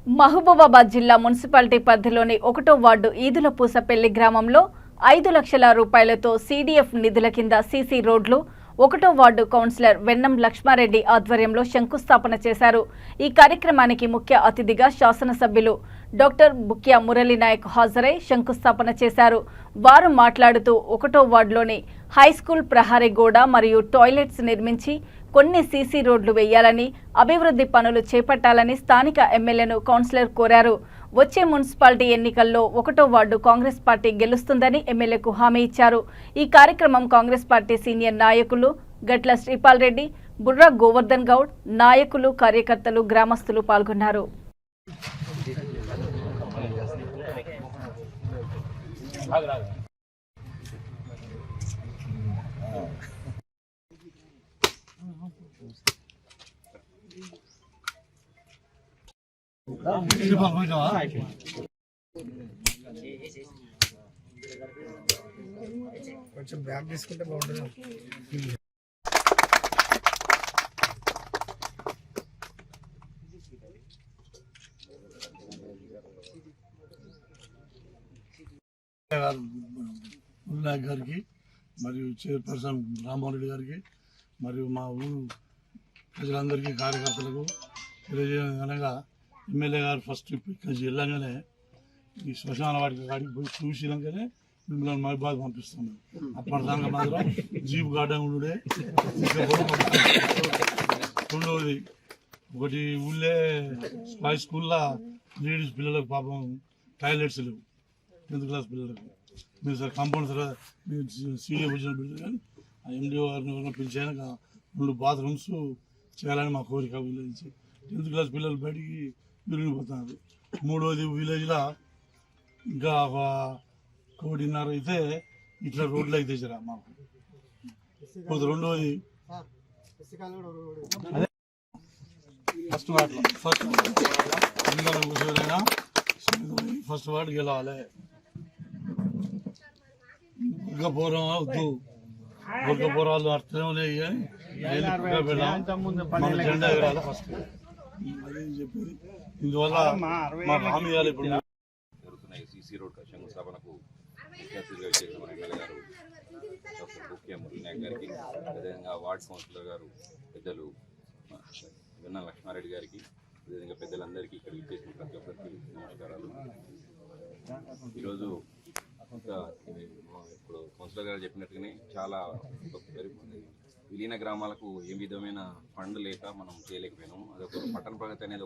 మహబూబాబాద్ జిల్లా మున్సిపాలిటీ పరిధిలోని 1వ వార్డు ఈదులపూసపల్లి గ్రామంలో 5 లక్షల రూపాయలతో సీడీఎఫ్ నిధుల కింద సీసీ రోడ్లు 1వ వార్డు కౌన్సిలర్ వెన్నం లక్ష్మారెడ్డి ఆధ్వర్యంలో శంకుస్థాపన చేశారు। ఈ కార్యక్రమానికి ముఖ్య అతిథిగా శాసనసభ్యులు డాక్టర్ బుక్యా మురళీ నాయక్ హాజరై శంకుస్థాపన చేశారు। వారు మాట్లాడుతూ 1వ వార్డులోని హై స్కూల్ ప్రహరీ గోడ మరియు టాయిలెట్స్ నిర్మించి కొన్ని సీసీ రోడ్లు వేయాలని, అభివృద్ధి పనులు చేపట్టాలని స్థానిక ఎమ్మెల్యేను కౌన్సిలర్ కోరారు। వచ్చే మున్సిపాలిటీ ఎన్నికల్లో 1వ వార్డు కాంగ్రెస్ పార్టీ గెలుస్తుందని ఎమ్మెల్యేకు హామీ ఇచ్చారు। ఈ కార్యక్రమం కాంగ్రెస్ పార్టీ సీనియర్ నాయకులు గట్ల శ్రీపాల్ రెడ్డి, బుర్రా గోవర్ధన్ గౌడ్, నాయకులు, కార్యకర్తలు, గ్రామస్తులు పాల్గొన్నారు। కొంచెం బ్యాగ్ తీసుకుంటే బాగుంటుంది। నాయక్ గారికి మరియు చైర్పర్సన్ రామ్మోహన్ రెడ్డి గారికి మరియు మా ఊరు ప్రజలందరికీ, కార్యకర్తలకు తెలియజేయగా ఎమ్మెల్యే గారు ఫస్ట్ ఇక్కడ వెళ్ళగానే ఈ శ్మశాన వాటికి కాడికి పోయి చూసినాకనే మిమ్మల్ని మహిబాద్ పంపిస్తున్నాం। అప్పటిదాకా మాత్రం జీప్ గార్డెన్ ఉండే రెండవది ఒకటి ఊళ్ళే హై స్కూల్లో లేడీస్ పిల్లలకు పాపం టాయిలెట్స్ లేవు, 10th క్లాస్ పిల్లలకు। మీరు సార్ కాంపౌండ్ సార్ మీరు సీడీ వచ్చిన బిల్డర్ కానీ ఆ ఎండిఓ గారిని పిలిచాక 2 బాత్రూమ్స్ చేయాలని మా కోరిక విలేజ్ 10th క్లాస్ పిల్లలు బయటికి విరిగిపోతున్నారు। మూడవది విలేజ్లో ఇంకా 1.5 అయితే ఇట్లా రోడ్లు అయితే జరా మాకు। రెండవది ఫస్ట్ వార్డు గెలవాలి, వర్గపోరం వద్దు, వర్గపోరాలు అర్థం ఉన్నాయి కానీ మన జెండా ఎగరాలి ఫస్ట్, అదే చెప్పేది। ఇందువల్ల మాకు హామీ ఇవ్వాలి। ఇప్పుడు జరుగుతున్న సీసీ రోడ్ శంకుస్థాపనకు ముఖ్య అతిథిగా చేసిన మన ఎమ్మెల్యే గారు డాక్టర్ బుక్యా మురళీ నాయక్ గారికి, అదేవిధంగా వార్డ్ కౌన్సిలర్ గారు పెద్దలు వెన్న లక్ష్మారెడ్డి గారికి, అదేవిధంగా పెద్దలందరికీ ఇక్కడ ఇచ్చేసిన ప్రతి ఒక్కరికి నమస్కారాలు। ఈరోజు ఇప్పుడు కౌన్సిలర్ గారు చెప్పినట్టుగానే చాలా విలీన గ్రామాలకు ఏ విధమైన ఫండ్ లేక మనం చేయలేకపోయినాము। అదొక పట్టణ ప్రగతి అనేది